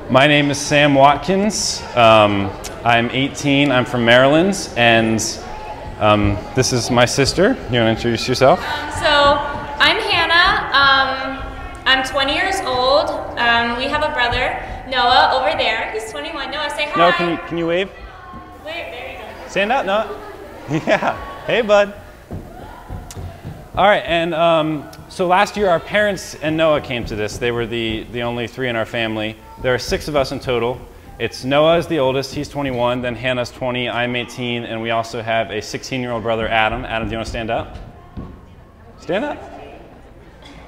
My name is Sam Watkins. I'm 18. I'm from Maryland, and this is my sister. You want to introduce yourself? So I'm Hannah. I'm 20 years old. We have a brother, Noah, over there. He's 21. Noah, say hi. No, can you wave? Wave. There you go. Stand up, Noah. Yeah. Hey, bud. All right, and so last year our parents and Noah came to this. They were the only three in our family. There are 6 of us in total. It's Noah is the oldest, he's 21, then Hannah's 20, I'm 18, and we also have a 16-year-old brother, Adam. Adam, do you want to stand up? Stand up.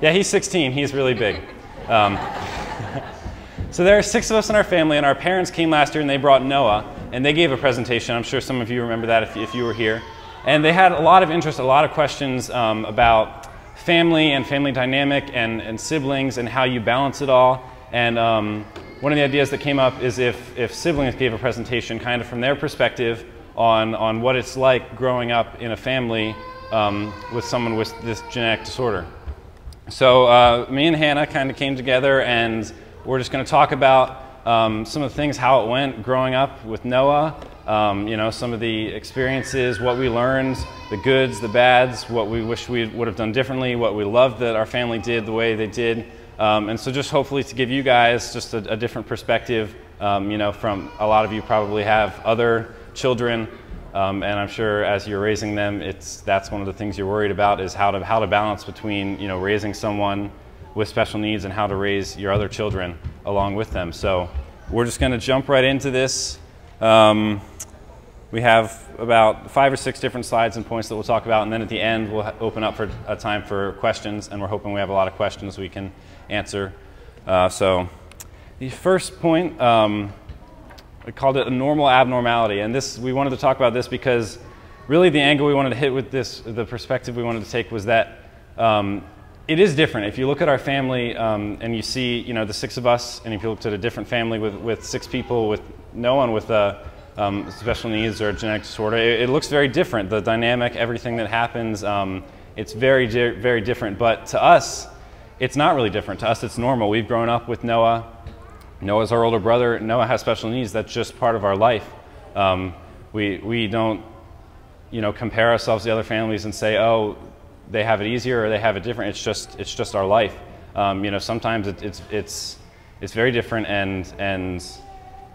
Yeah, he's 16, he's really big. So there are 6 of us in our family, and our parents came last year and they brought Noah, and they gave a presentation. I'm sure some of you remember that if you were here. And they had a lot of interest, a lot of questions about family and family dynamic and siblings and how you balance it all. And one of the ideas that came up is if siblings gave a presentation kind of from their perspective on what it's like growing up in a family with someone with this genetic disorder. So me and Hannah kind of came together, and we're just going to talk about some of the things, how it went growing up with Noah, you know, some of the experiences, what we learned, the goods, the bads, what we wish we would have done differently, what we loved that our family did the way they did. And so just hopefully to give you guys just a different perspective, you know, from a lot of you probably have other children, and I'm sure as you're raising them, that's one of the things you're worried about is how to balance between, you know, raising someone with special needs and how to raise your other children along with them. So we're just going to jump right into this. We have about 5 or 6 different slides and points that we'll talk about, and then at the end we'll open up for a time for questions, and we're hoping we have a lot of questions we can answer. So the first point, we called it a normal abnormality, and we wanted to talk about this because really the angle we wanted to hit with this, the perspective we wanted to take was that it is different. If you look at our family and you see, you know, the 6 of us, and if you looked at a different family with 6 people, with no one with special needs or a genetic disorder, it looks very different. The dynamic, everything that happens, it's very, very different. But to us, it's not really different. To us, it's normal. We've grown up with Noah. Noah's our older brother. Noah has special needs. That's just part of our life. We don't, you know, compare ourselves to other families and say, oh, they have it easier or they have it different. It's just our life. You know, sometimes it's very different, and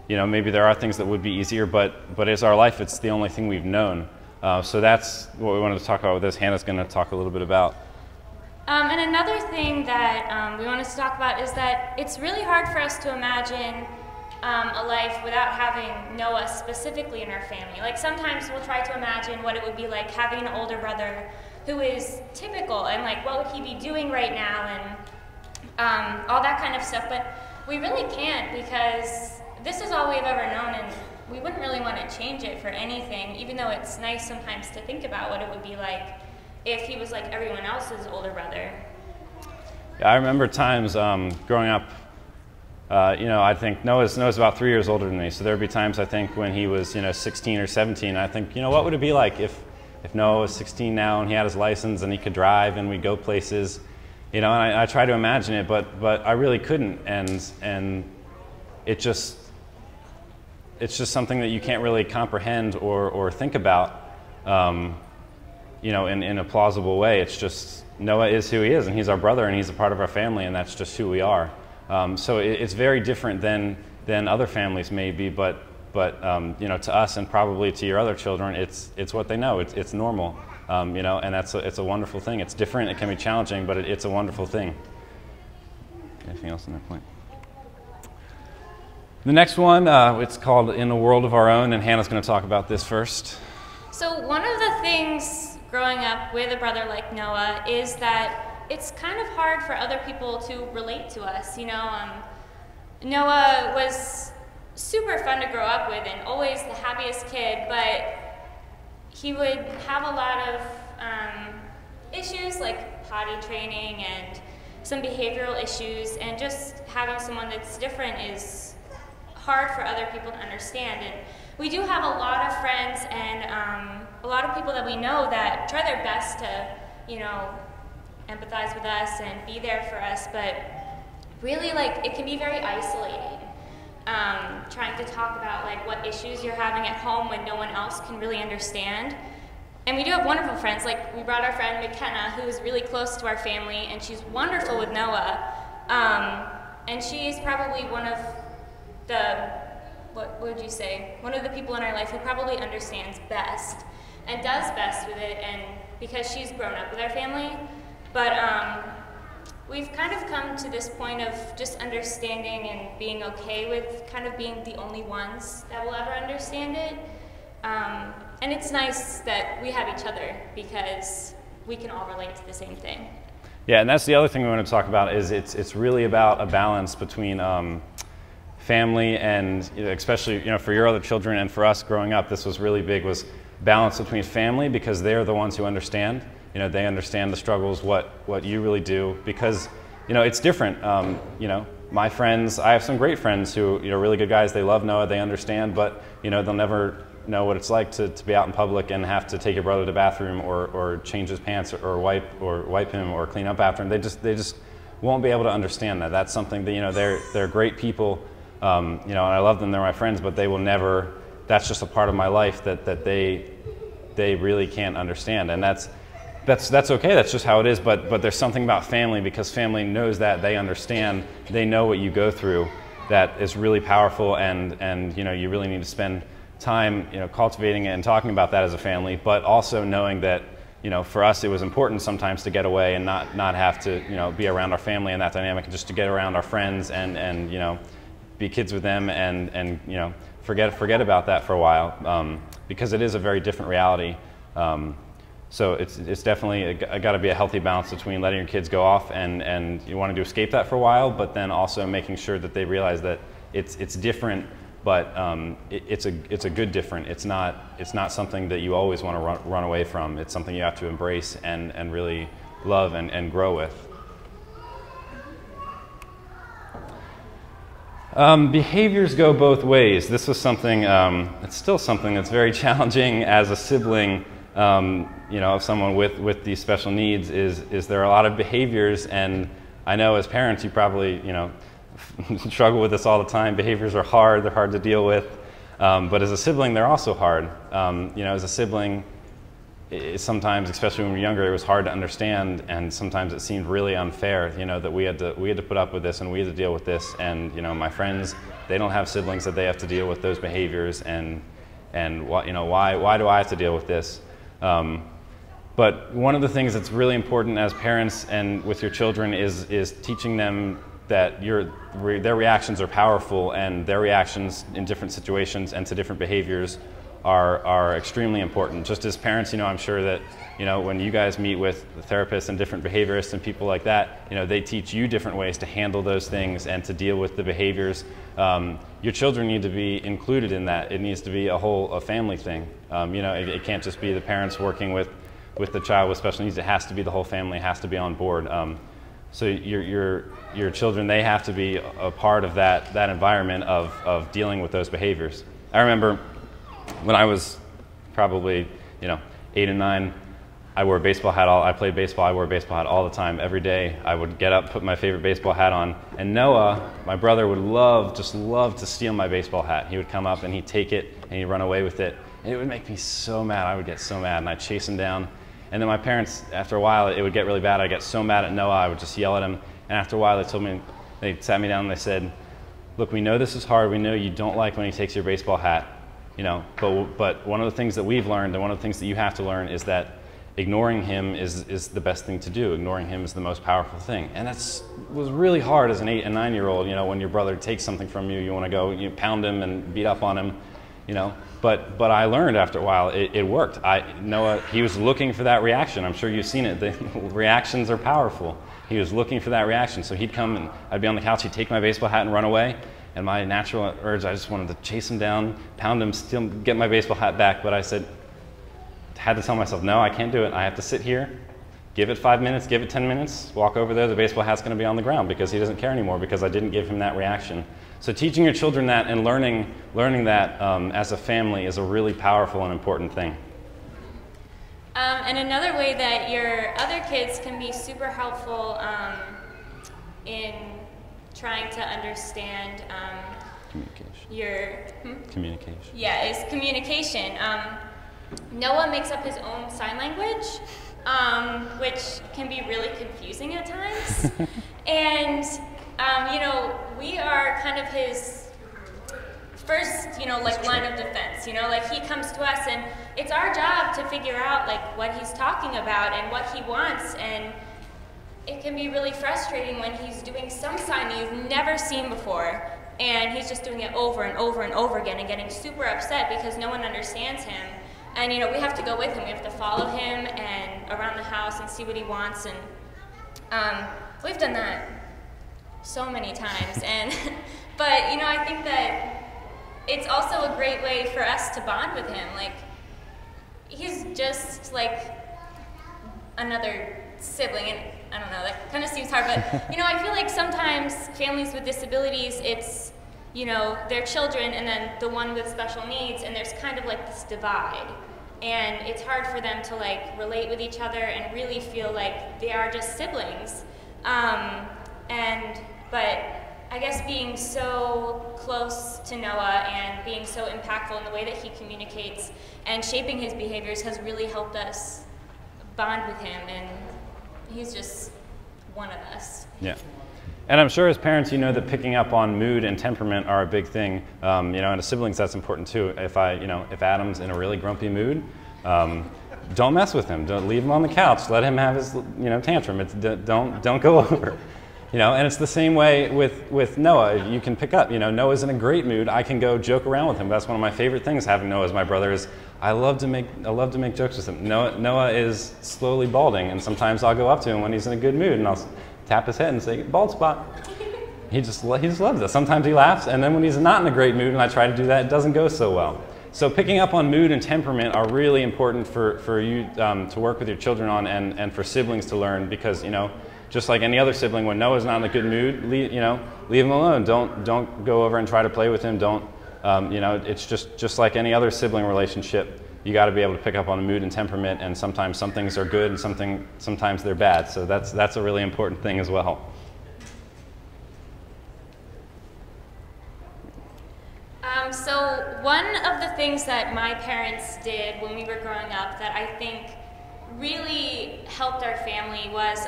you know, maybe there are things that would be easier, but it's our life. It's the only thing we've known. So that's what we wanted to talk about with this. Hannah's going to talk a little bit about. And another thing that we wanted to talk about is that it's really hard for us to imagine a life without having Noah specifically in our family. Like sometimes we'll try to imagine what it would be like having an older brother who is typical, and like what would he be doing right now, and all that kind of stuff. But we really can't, because this is all we've ever known, and we wouldn't really want to change it for anything, even though it's nice sometimes to think about what it would be like if he was like everyone else's older brother. Yeah, I remember times growing up, you know, I think Noah's about 3 years older than me, so there'd be times I think when he was, you know, 16 or 17, I think, you know, what would it be like if Noah was 16 now and he had his license and he could drive and we'd go places, you know, and I try to imagine it, but I really couldn't, and it's just something that you can't really comprehend or think about, you know, in a plausible way. It's just Noah is who he is, and he's our brother, and he's a part of our family, and that's just who we are. So it's very different than other families may be, but you know, to us and probably to your other children, it's what they know. It's normal, you know, and it's a wonderful thing. It's different. It can be challenging, but it's a wonderful thing. Anything else on that point? The next one, it's called In a World of Our Own, and Hannah's going to talk about this first. So one of the things growing up with a brother like Noah is that it's kind of hard for other people to relate to us. You know, Noah was super fun to grow up with and always the happiest kid, but he would have a lot of issues like potty training and some behavioral issues, and just having someone that's different is hard for other people to understand. And we do have a lot of friends and a lot of people that we know that try their best to, you know, empathize with us and be there for us, but really, like, it can be very isolating. trying to talk about like what issues you're having at home when no one else can really understand. And we do have wonderful friends. Like we brought our friend McKenna, who is really close to our family, and she's wonderful with Noah. And she's probably one of the, what would you say? One of the people in our life who probably understands best and does best with it, and because she's grown up with our family. But we've kind of come to this point of just understanding and being okay with kind of being the only ones that will ever understand it. And it's nice that we have each other because we can all relate to the same thing. Yeah, and that's the other thing we want to talk about is it's really about a balance between family and especially for your other children and for us growing up, this was really big, was balance between family because they're the ones who understand. They understand the struggles, what you really do, because it's different. My friends, I have some great friends who really good guys. They love Noah, they understand, but they'll never know what it's like to be out in public and have to take your brother to the bathroom or change his pants or wipe him or clean up after him. They just won't be able to understand that. That's something that they're great people. And I love them. They're my friends, but they will never. That's just a part of my life that they really can't understand, and that's okay. That's just how it is. But there's something about family, because family knows that, they understand, they know what you go through, that is really powerful, and you really need to spend time cultivating it and talking about that as a family, but also knowing that for us it was important sometimes to get away and not have to be around our family and that dynamic, and just to get around our friends and be kids with them and forget about that for a while, because it is a very different reality. So it's definitely got to be a healthy balance between letting your kids go off and you want to escape that for a while, but then also making sure that they realize that it's different, but it's a good different. It's not something that you always want to run away from. It's something you have to embrace and really love and grow with. Behaviors go both ways. This was something, it's still something that's very challenging as a sibling, of someone with these special needs, is there are a lot of behaviors, and I know as parents you probably, struggle with this all the time. Behaviors are hard, they're hard to deal with, but as a sibling they're also hard. As a sibling, sometimes, especially when we were younger, it was hard to understand, and sometimes it seemed really unfair, that we had to put up with this and we had to deal with this, and my friends, they don't have siblings that they have to deal with those behaviors, and why do I have to deal with this? But one of the things that's really important as parents and with your children is teaching them that their reactions are powerful, and their reactions in different situations and to different behaviors are extremely important. Just as parents, I'm sure that when you guys meet with therapists and different behaviorists and people like that, they teach you different ways to handle those things and to deal with the behaviors. Your children need to be included in that. It needs to be a family thing. It can't just be the parents working with the child with special needs. It has to be the whole family. It has to be on board. So your children, they have to be a part of that environment of dealing with those behaviors. I remember when I was probably 8 and 9, I wore a baseball hat. I played baseball. I wore a baseball hat all the time, every day. I would get up, put my favorite baseball hat on, and Noah, my brother, would love to steal my baseball hat. He would come up and he'd take it and he'd run away with it, and it would make me so mad. I would get so mad, and I'd chase him down. And then my parents, after a while, it would get really bad. I'd get so mad at Noah, I would just yell at him. And after a while, they sat me down and they said, "Look, we know this is hard. We know you don't like when he takes your baseball hat, but one of the things that we've learned, and one of the things that you have to learn, is that ignoring him is the best thing to do. Ignoring him is the most powerful thing." And was really hard as an 8 and 9-year-old. When your brother takes something from you, you want to go, pound him and beat up on him, But I learned after a while it worked. Noah, he was looking for that reaction. I'm sure you've seen it. The reactions are powerful. He was looking for that reaction. So he'd come and I'd be on the couch. He'd take my baseball hat and run away. And my natural urge, I just wanted to chase him down, pound him, still get my baseball hat back. But I had to tell myself, no, I can't do it. I have to sit here, give it 5 minutes, give it 10 minutes, walk over there. The baseball hat's going to be on the ground because he doesn't care anymore because I didn't give him that reaction. So teaching your children that and learning that as a family is a really powerful and important thing. And another way that your other kids can be super helpful in trying to understand Communication. Yeah, is communication. Noah makes up his own sign language, which can be really confusing at times. And, you know, we are kind of his first, you know, like line of defense. You know, like he comes to us and it's our job to figure out like what he's talking about and what he wants. And it can be really frustrating when he's doing some sign that you've never seen before. And he's just doing it over and over and over again and getting super upset because no one understands him. And, you know, we have to go with him. We have to follow him and around the house and see what he wants. And we've done that so many times. And, but, you know, I think that it's also a great way for us to bond with him. Like, he's just like another sibling. And I don't know, that kind of seems hard. But, you know, I feel like sometimes families with disabilities, it's, you know, their children and then the one with special needs, and there's kind of like this divide. And it's hard for them to like relate with each other and really feel like they are just siblings. But I guess being so close to Noah and being so impactful in the way that he communicates and shaping his behaviors has really helped us bond with him, and he's just one of us. Yeah. And I'm sure as parents, you know that picking up on mood and temperament are a big thing. You know, and as siblings, that's important too. If Adam's in a really grumpy mood, don't mess with him. Don't leave him on the couch. Let him have his, you know, tantrum. Don't go over. You know, and it's the same way with Noah. You can pick up. You know, Noah's in a great mood. I can go joke around with him. That's one of my favorite things. Having Noah as my brother is I love to make jokes with him. Noah is slowly balding, and sometimes I'll go up to him when he's in a good mood, and I'll tap his head and say, "Bald spot." He just loves it. Sometimes he laughs, and then when he's not in a great mood and I try to do that, it doesn't go so well. So picking up on mood and temperament are really important for you to work with your children on, and for siblings to learn, because, you know, just like any other sibling, when Noah's not in a good mood, leave him alone. Don't go over and try to play with him. Don't, you know, it's just like any other sibling relationship. You got to be able to pick up on the mood and temperament, and sometimes some things are good and sometimes they're bad. So that's a really important thing as well. So one of the things that my parents did when we were growing up that I think really helped our family was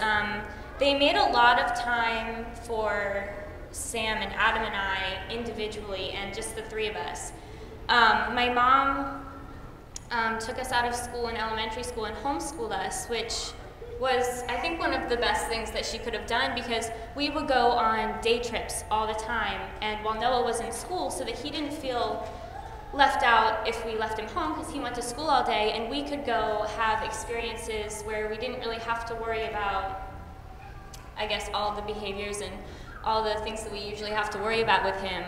they made a lot of time for Sam and Adam and I individually, and just the three of us. My mom took us out of school in elementary school and homeschooled us, which was, I think, one of the best things that she could have done, because we would go on day trips all the time, and while Noah was in school, so that he didn't feel left out if we left him home, because he went to school all day, and we could go have experiences where we didn't really have to worry about, I guess, all the behaviors and all the things that we usually have to worry about with him.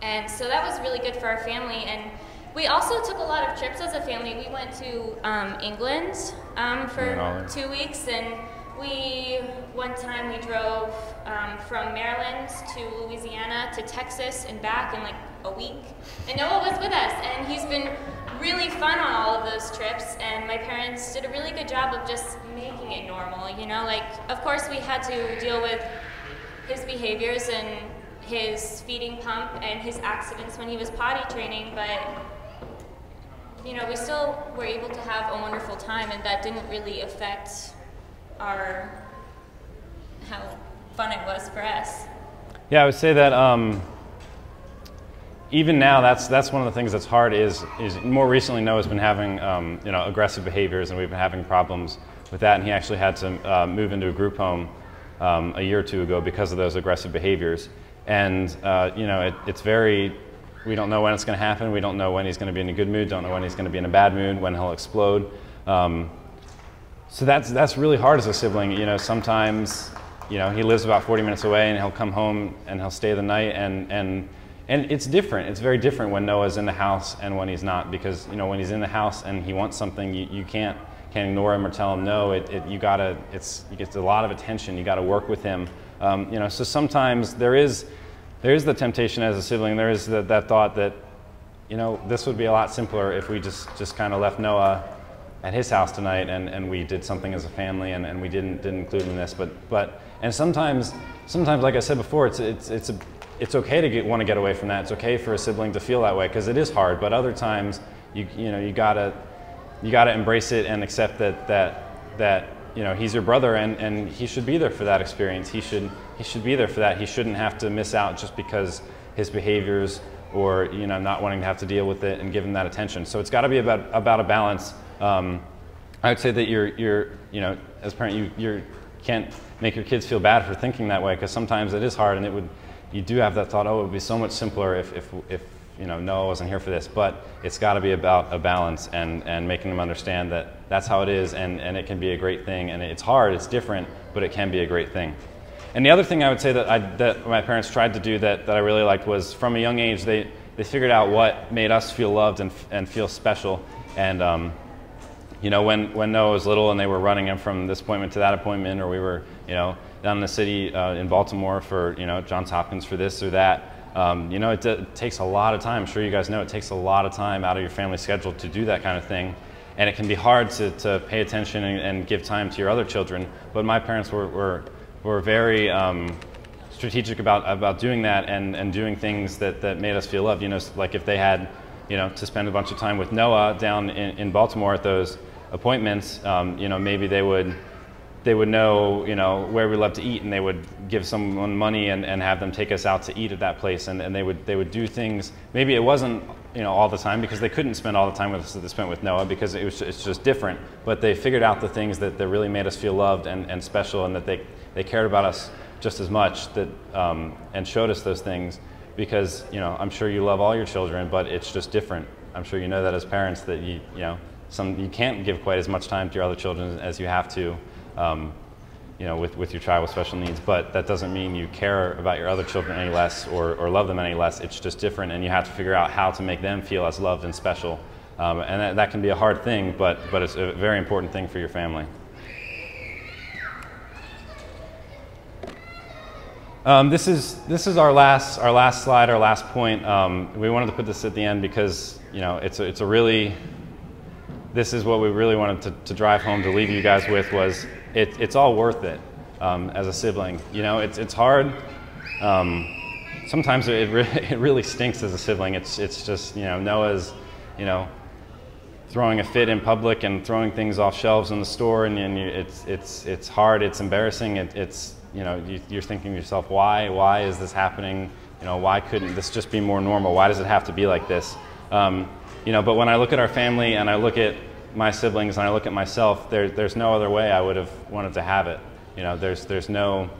And so that was really good for our family. And we also took a lot of trips as a family. We went to England for 2 weeks, and one time we drove from Maryland to Louisiana to Texas and back in like a week. And Noah was with us, and he's been really fun on all of those trips, and my parents did a really good job of just making it normal, you know? Like, of course we had to deal with his behaviors and his feeding pump and his accidents when he was potty training, but you know, we still were able to have a wonderful time, and that didn't really affect how fun it was for us. Yeah, I would say that even now, that's one of the things that's hard. Is more recently Noah's been having you know, aggressive behaviors, and we've been having problems with that. And he actually had to move into a group home a year or two ago because of those aggressive behaviors. And you know, it's very. We don't know when it's going to happen. We don't know when he's going to be in a good mood. Don't know when he's going to be in a bad mood. When he'll explode. So that's really hard as a sibling. You know, sometimes, you know, he lives about 40 minutes away, and he'll come home and he'll stay the night, and it's different. It's very different when Noah's in the house and when he's not, because, you know, when he's in the house and he wants something, you can't ignore him or tell him no. You get a lot of attention. You got to work with him. You know, so sometimes there is the temptation as a sibling. There is that thought that, you know, this would be a lot simpler if we just kind of left Noah at his house tonight, and we did something as a family, and we didn't include him in this. But sometimes, like I said before, it's it's okay to want to get away from that. It's okay for a sibling to feel that way because it is hard. But other times, you gotta embrace it and accept that he's your brother and he should be there for that experience. He should be there for that. He shouldn't have to miss out just because his behaviors or not wanting to have to deal with it and give him that attention. So it's got to be about a balance. I would say that you're as a parent you can't make your kids feel bad for thinking that way because sometimes it is hard and you do have that thought, oh, it would be so much simpler if Noah wasn't here for this. But it's got to be about a balance and making them understand that that's how it is and it can be a great thing. And it's hard, it's different, but it can be a great thing. And the other thing I would say that my parents tried to do that I really liked was from a young age they figured out what made us feel loved and feel special. And when Noah was little and they were running him from this appointment to that appointment, or we were down in the city in Baltimore for Johns Hopkins for this or that, it takes a lot of time. I'm sure you guys know it takes a lot of time out of your family schedule to do that kind of thing. And it can be hard to pay attention and give time to your other children. But my parents were very strategic about doing that and doing things that made us feel loved. Like if they had to spend a bunch of time with Noah down in Baltimore at those appointments, maybe they would know where we love to eat, and they would give someone money and have them take us out to eat at that place, and they would do things. Maybe it wasn't all the time because they couldn't spend all the time with us that they spent with Noah because it's just different. But they figured out the things that really made us feel loved and special, and that they cared about us just as much and showed us those things because I'm sure you love all your children, but it's just different. I'm sure you know that as parents that you can't give quite as much time to your other children as you have to. With your child with special needs, but that doesn't mean you care about your other children any less or love them any less. It's just different, and you have to figure out how to make them feel as loved and special. And that can be a hard thing, but it's a very important thing for your family. This is our last slide, our last point. We wanted to put this at the end because this is what we really wanted to drive home to leave you guys with was it's all worth it as a sibling. It's hard. Sometimes it really stinks as a sibling. It's just Noah's throwing a fit in public and throwing things off shelves in the store, and it's hard. It's embarrassing. You're thinking to yourself, why is this happening? Why couldn't this just be more normal? Why does it have to be like this? But when I look at our family and I look at my siblings and I look at myself, there's no other way I would have wanted to have it. There's no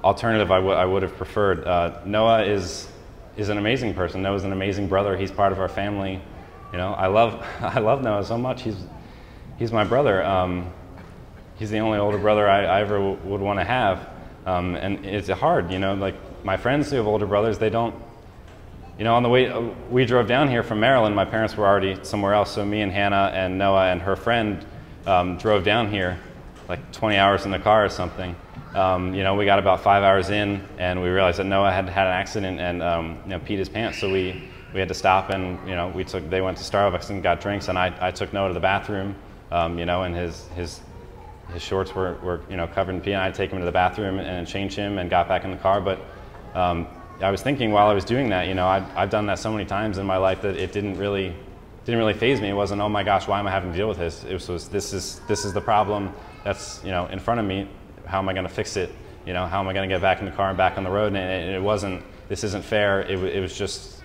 alternative I would have preferred. Noah is an amazing person. Noah's an amazing brother. He's part of our family. I love Noah so much. He's my brother. He's the only older brother I ever would want to have. And it's hard, like my friends who have older brothers, they don't. On the way, we drove down here from Maryland. My parents were already somewhere else, so me and Hannah and Noah and her friend drove down here, like 20 hours in the car or something. We got about 5 hours in, and we realized that Noah had an accident and peed his pants, so we had to stop, and they went to Starbucks and got drinks, and I took Noah to the bathroom, and his shorts were covered in pee, and I had to take him to the bathroom and change him and got back in the car, but. I was thinking while I was doing that, I've done that so many times in my life that it didn't really faze me. It wasn't, oh my gosh, why am I having to deal with this? It was this is the problem that's in front of me. How am I going to fix it? How am I going to get back in the car and back on the road? And it wasn't. This isn't fair. It was just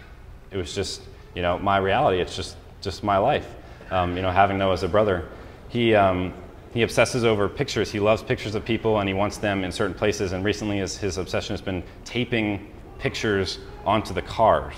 my reality. It's just my life. Having Noah as a brother, he obsesses over pictures. He loves pictures of people, and he wants them in certain places. And recently, his obsession has been taping pictures onto the cars.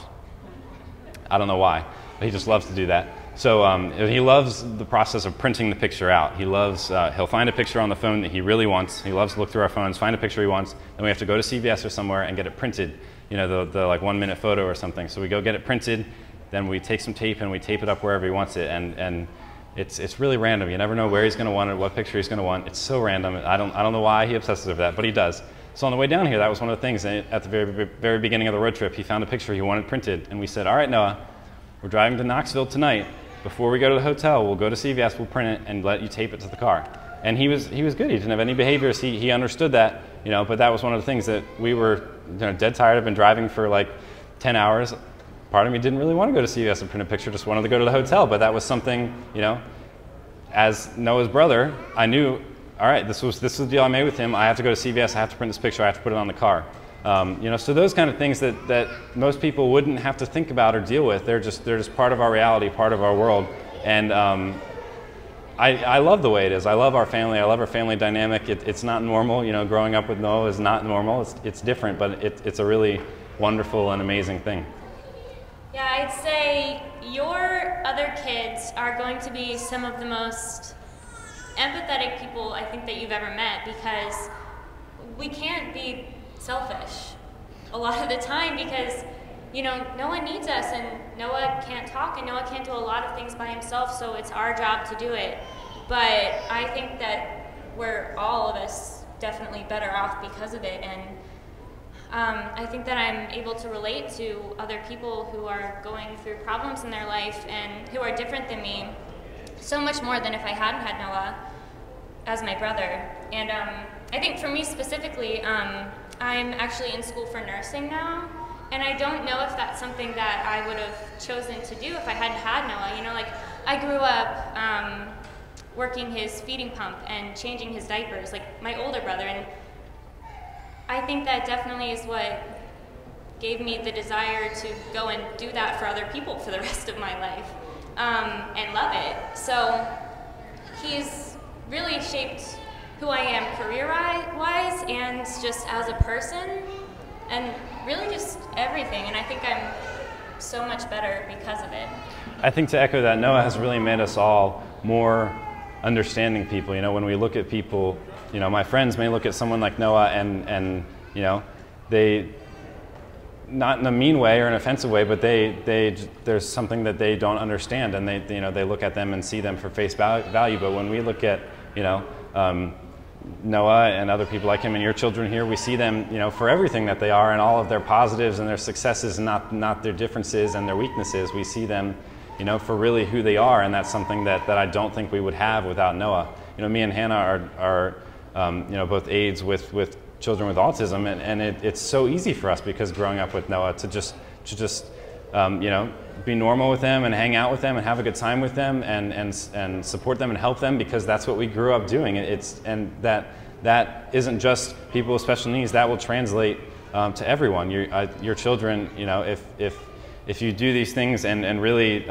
I don't know why, but he just loves to do that. So he loves the process of printing the picture out. He loves, he'll find a picture on the phone that he really wants. He loves to look through our phones, find a picture he wants, then we have to go to CVS or somewhere and get it printed, the like 1 minute photo or something. So we go get it printed, then we take some tape and we tape it up wherever he wants it. And it's really random. You never know where he's going to want it, what picture he's going to want. It's so random. I don't know why he obsesses over that, but he does. So on the way down here, that was one of the things. At the very beginning of the road trip, he found a picture he wanted printed, and we said, all right, Noah, we're driving to Knoxville tonight. Before we go to the hotel, we'll go to CVS, we'll print it, and let you tape it to the car. And he was good. He didn't have any behaviors. He understood that, you know, but that was one of the things that we were, you know, dead tired. I've been driving for like 10 hours. Part of me didn't really want to go to CVS and print a picture, just wanted to go to the hotel, but that was something, you know, as Noah's brother, I knew, all right, this was the deal I made with him. I have to go to CVS, I have to print this picture, I have to put it on the car. You know, so those kind of things that most people wouldn't have to think about or deal with, they're just part of our reality, part of our world. And I love the way it is. I love our family. I love our family dynamic. It's not normal. You know, growing up with Noah is not normal. It's different, but it's a really wonderful and amazing thing. Yeah, I'd say your other kids are going to be some of the most empathetic people I think that you've ever met, because we can't be selfish a lot of the time, because, you know, Noah needs us, and Noah can't talk, and Noah can't do a lot of things by himself, so it's our job to do it. But I think that we're all of us definitely better off because of it, and I think that I'm able to relate to other people who are going through problems in their life and who are different than me so much more than if I hadn't had Noah as my brother. And I think for me specifically, I'm actually in school for nursing now, and I don't know if that's something that I would have chosen to do if I hadn't had Noah. You know, like, I grew up working his feeding pump and changing his diapers, like my older brother, and I think that definitely is what gave me the desire to go and do that for other people for the rest of my life, and love it. So he's really shaped who I am career-wise and just as a person, and really just everything, and I think I'm so much better because of it. I think to echo that, Noah has really made us all more understanding people. You know, when we look at people, you know, my friends may look at someone like Noah and you know, they, not in a mean way or an offensive way, but there's something that they don't understand, and they, you know, they look at them and see them for face value. But when we look at, you know, Noah and other people like him and your children here, we see them, you know, for everything that they are and all of their positives and their successes, and not their differences and their weaknesses. We see them, you know, for really who they are, and that's something that I don't think we would have without Noah. You know, me and Hannah are you know, both aides with children with autism, and it's so easy for us, because growing up with Noah, to just you know, be normal with them and hang out with them and have a good time with them and support them and help them, because that's what we grew up doing. And that isn't just people with special needs. That will translate to everyone. Your children, you know, if you do these things and really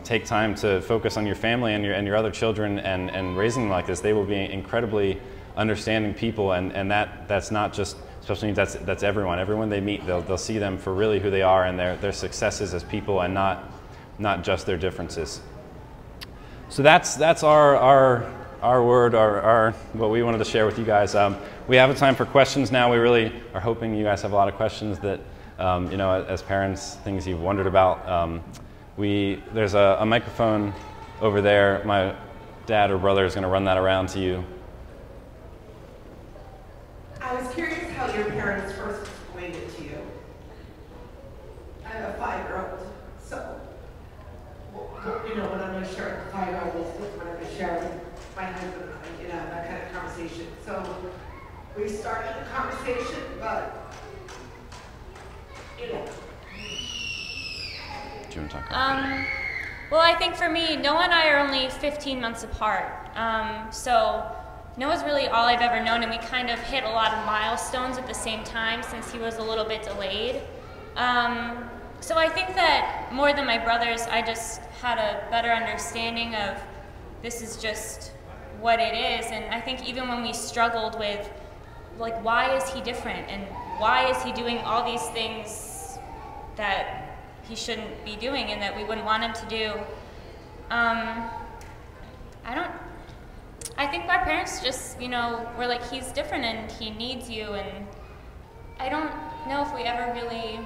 take time to focus on your family and your other children and raising them like this, they will be incredibly understanding people, and that's not just special needs, that's everyone. Everyone they meet, they'll see them for really who they are and their successes as people, and not just their differences. So that's our word, our what we wanted to share with you guys. We have a time for questions now. We really are hoping you guys have a lot of questions that you know, as parents, things you've wondered about. There's a microphone over there. My dad or brother is going to run that around to you. I was curious how your parents first explained it to you. I have a 5-year-old, so, you know, when I'm going to share with 5-year-old, when I'm going to share with my husband, you know, that kind of conversation. So we started the conversation, but, you know. Do you want to talk about well, I think for me, Noah and I are only 15 months apart, so Noah's really all I've ever known, and we kind of hit a lot of milestones at the same time since he was a little bit delayed. So I think that more than my brothers, I just had a better understanding of this is just what it is. And I think even when we struggled with, like, why is he different, and why is he doing all these things that he shouldn't be doing and that we wouldn't want him to do, I think our parents just, you know, were like, he's different and he needs you, and I don't know if we ever really...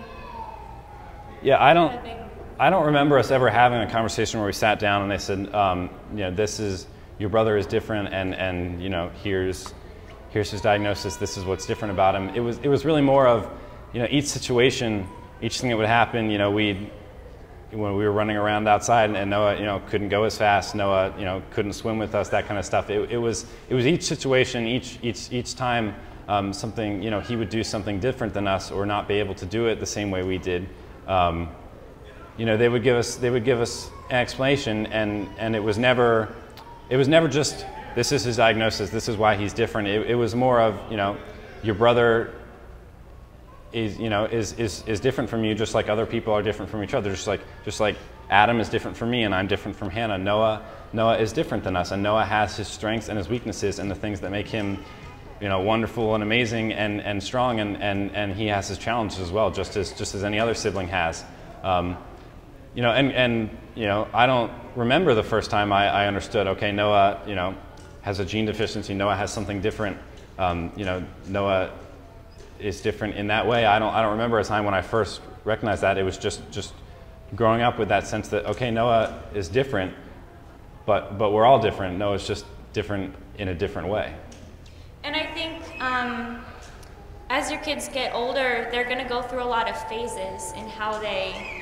Yeah, I don't remember us ever having a conversation where we sat down and they said, you know, this is, your brother is different, and you know, here's his diagnosis, this is what's different about him. It was really more of, you know, each situation, each thing that would happen, you know, when we were running around outside and Noah, you know, couldn't go as fast, Noah, you know, couldn't swim with us, that kind of stuff. It was each situation, each time something, he would do something different than us or not be able to do it the same way we did. They would give us an explanation, and it was never just, this is his diagnosis, this is why he's different. It was more of, your brother is different from you, just like other people are different from each other, just like Adam is different from me and I'm different from Hannah. Noah is different than us, and Noah has his strengths and his weaknesses and the things that make him wonderful and amazing and strong, and he has his challenges as well, just as any other sibling has. I don't remember the first time I understood, okay, Noah, has a gene deficiency, Noah has something different, Noah is different in that way. I don't remember a time when I first recognized that. It was just growing up with that sense that, okay, Noah is different, but we're all different. Noah's just different in a different way. And I think as your kids get older, they're going to go through a lot of phases in how they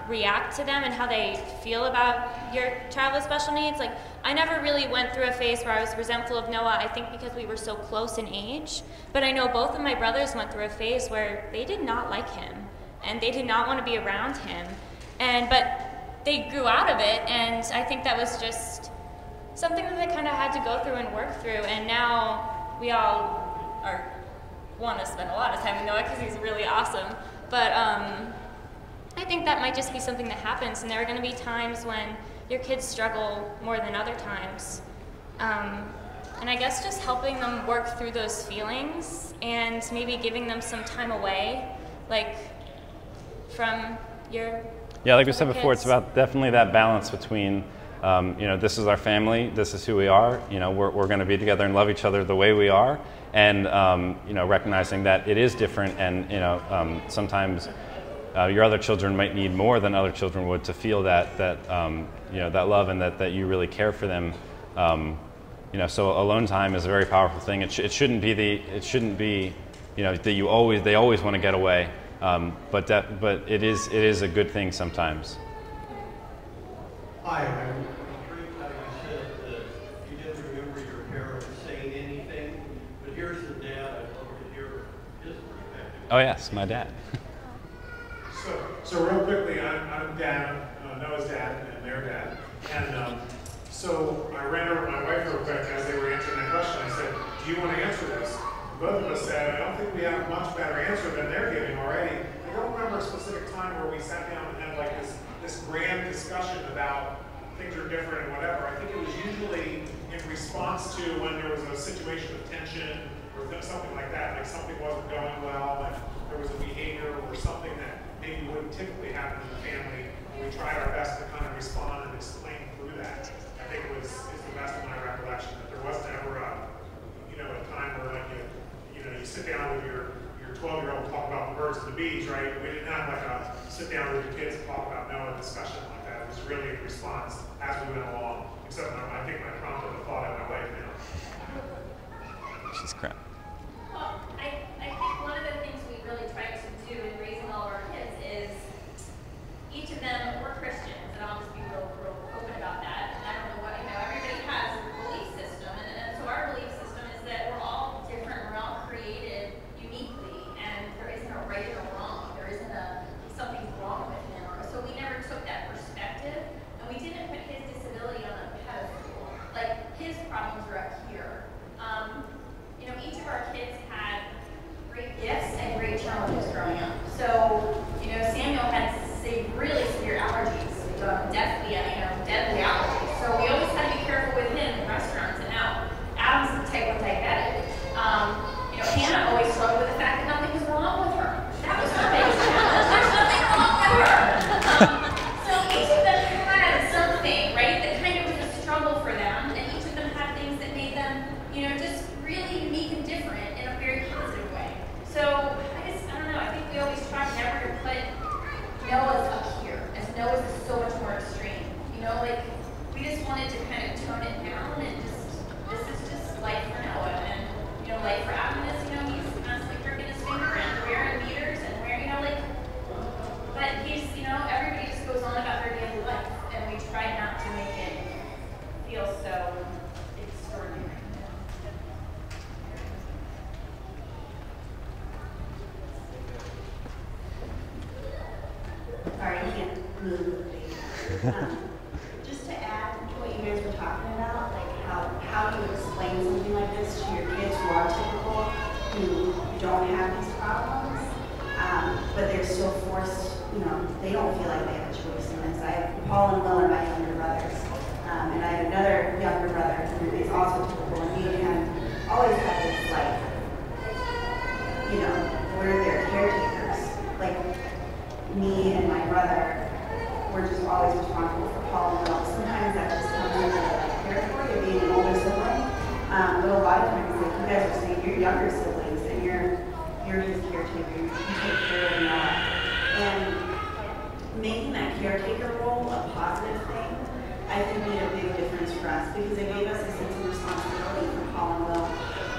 react to them and how they feel about your child with special needs. Like, I never really went through a phase where I was resentful of Noah, I think because we were so close in age. But I know both of my brothers went through a phase where they did not like him, and they did not want to be around him. But they grew out of it, and I think that was just something that they kind of had to go through and work through. And now we all want to spend a lot of time with Noah because he's really awesome. But I think that might just be something that happens, and there are going to be times when your kids struggle more than other times. And I guess just helping them work through those feelings and maybe giving them some time away, like from your Yeah, like we said before, it's about definitely that balance between, this is our family, this is who we are, we're going to be together and love each other the way we are, and, recognizing that it is different, and, sometimes your other children might need more than other children would to feel that love and that you really care for them. So alone time is a very powerful thing. It shouldn't be that they always want to get away. But it is a good thing sometimes. Hi, I'm intrigued how you said that you didn't remember your parents saying anything, but here's the dad. I'd love to hear his perspective. Oh yes, my dad. So real quickly, I'm dad, Noah's dad, and their dad, and so I ran over to my wife real quick as they were answering that question. I said, "Do you want to answer this?" Both of us said, "I don't think we have a much better answer than they're giving already." I don't remember a specific time where we sat down and had like this grand discussion about things are different and whatever. I think it was usually in response to when there was a situation of tension or something like that, like something wasn't going well, and there was a behavior or something that maybe wouldn't typically happen in the family. And we tried our best to kind of respond and explain through that. I think it is the best of my recollection that there wasn't ever a time where like you sit down with your 12-year-old and talk about the birds and the bees, right? We didn't have like a sit down with your kids and talk about Noah discussion like that. It was really a response as we went along. Except I think I prompted the thought of my wife now. She's crap. Well, I think one of the things we really tried to do in raising all of our kids is each of them were Christians, and I'll just be real open about that. And I don't know what, everybody has a belief system, and so our belief system is that we're all different, we're all created uniquely, and there isn't a right or wrong, there isn't something's wrong with him. So we never took that perspective, and we didn't put his disability on a pedestal. Like, his problems are up here. Each of our kids had great gifts and great challenges growing up. So, Samuel had really severe allergies, deadly allergies. So we always had to be careful with him in restaurants and out. Adam's type 1 diabetic. Hannah always struggled with the fact that nothing was wrong with her. That was her biggest challenge. There's nothing wrong with her. So each of them had something, right, that kind of was a struggle for them, and each of them had things that made them, just really unique and different in a very positive way. So I don't know, I think we always try never to put Noah's up here, as Noah's is so much more extreme. We just wanted to kind of tone it down and this is just life for Noah. And, life for Adam is, he's constantly crooking his finger and wearing meters and wearing, but he's, everybody just goes on about their daily life, and we try not to make it feel so extraordinary. I think made a big difference for us because it gave us a sense of responsibility for Collinville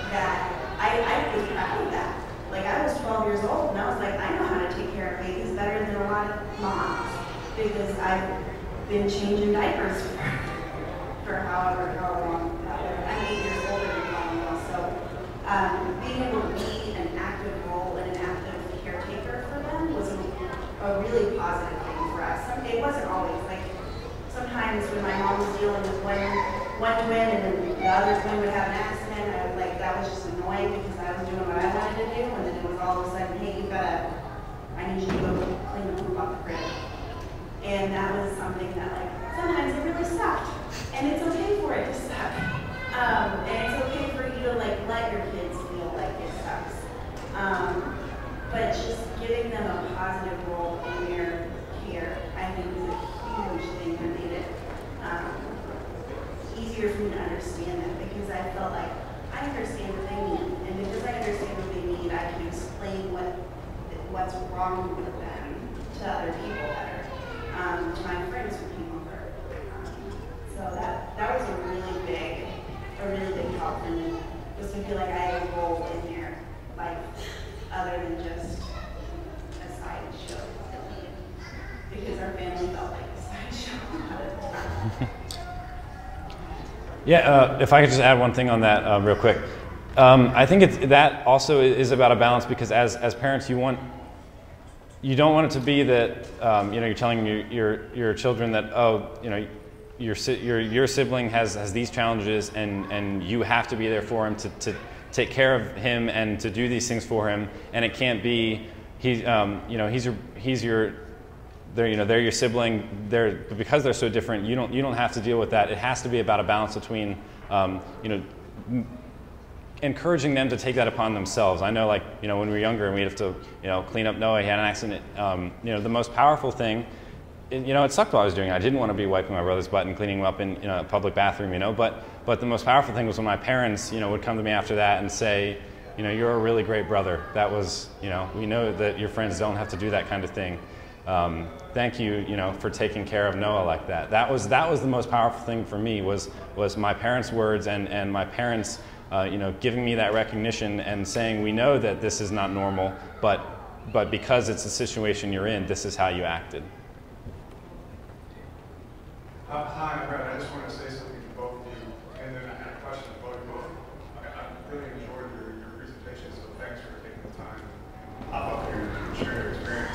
that I was proud of that. Like I was 12 years old and I was like, I know how to take care of babies better than a lot of moms because I've been changing diapers for however long. I'm 8 years older than Collinville, so being able to be an active role and an active caretaker for them was a really positive thing for us. It wasn't always like sometimes when my mom was dealing with one twin and then the other twin would have an accident, that was just annoying because I was doing what I wanted to do, and then it was all of a sudden, hey, I need you to go clean the poop off the crib. And that was something that sometimes it really sucked. And it's okay for it to suck. And it's okay for you to let your kids feel like it sucks. But just giving them a positive role in their care, I think is a huge thing that made it easier for me to understand that because I felt like I understand what they need, and because I understand what they need, I can explain what's wrong with them to other people better, to my friends who came over. So that was a really big help for me, just to feel like I had a role in their life other than just a sideshow, because our family felt like a sideshow a lot of the time. Yeah, if I could just add one thing on that real quick. I think that also is about a balance because as parents, you don't want it to be that you're telling your children that your sibling has these challenges and you have to be there for him to take care of him and to do these things for him, and it can't be they're your sibling. Because they're so different. You don't have to deal with that. It has to be about a balance between encouraging them to take that upon themselves. I know, when we were younger and we'd have to clean up Noah. He had an accident. The most powerful thing. It sucked while I was doing it. I didn't want to be wiping my brother's butt and cleaning him up in a public bathroom. But the most powerful thing was when my parents would come to me after that and say, you're a really great brother. That was we know that your friends don't have to do that kind of thing. Thank you, for taking care of Noah like that. That was the most powerful thing for me was my parents' words and my parents, giving me that recognition and saying, we know that this is not normal, but because it's the situation you're in, this is how you acted. Hi, I'm Brad. I just want to say something to both of you, and then I had a question to both of you. I really enjoyed your presentation, so thanks for taking the time to hop up here and share your experience.